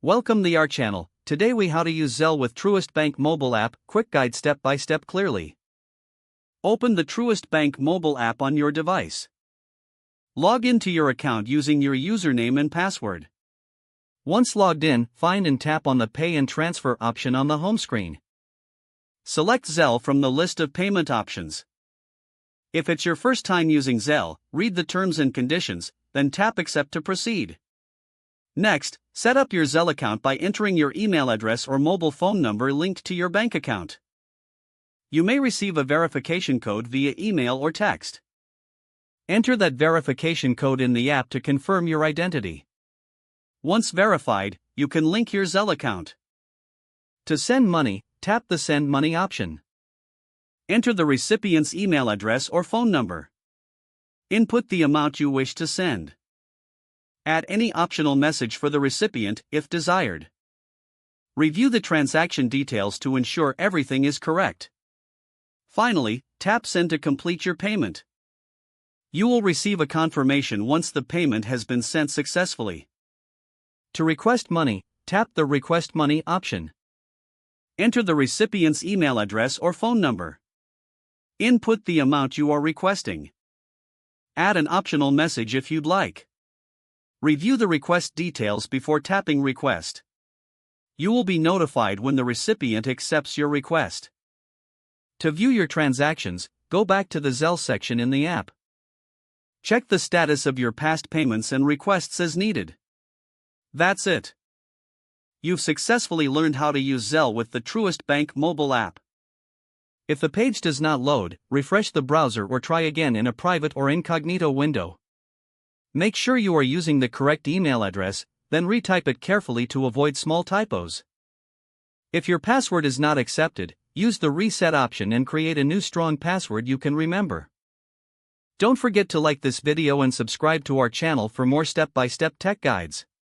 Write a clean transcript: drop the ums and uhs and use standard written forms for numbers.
Welcome to our channel. Today we how to use Zelle with Truist Bank mobile app, quick guide step by step clearly. Open the Truist Bank mobile app on your device. Log into your account using your username and password. Once logged in, find and tap on the Pay and Transfer option on the home screen. Select Zelle from the list of payment options. If it's your first time using Zelle, read the terms and conditions, then tap Accept to proceed. Next, set up your Zelle account by entering your email address or mobile phone number linked to your bank account. You may receive a verification code via email or text. Enter that verification code in the app to confirm your identity. Once verified, you can link your Zelle account. To send money, tap the Send Money option. Enter the recipient's email address or phone number. Input the amount you wish to send. Add any optional message for the recipient, if desired. Review the transaction details to ensure everything is correct. Finally, tap Send to complete your payment. You will receive a confirmation once the payment has been sent successfully. To request money, tap the Request Money option. Enter the recipient's email address or phone number. Input the amount you are requesting. Add an optional message if you'd like. Review the request details before tapping Request. You will be notified when the recipient accepts your request. To view your transactions, go back to the Zelle section in the app. Check the status of your past payments and requests as needed. That's it. You've successfully learned how to use Zelle with the Truist Bank mobile app. If the page does not load, refresh the browser or try again in a private or incognito window. Make sure you are using the correct email address, then retype it carefully to avoid small typos. If your password is not accepted, use the Reset option and create a new strong password you can remember. Don't forget to like this video and subscribe to our channel for more step-by-step tech guides.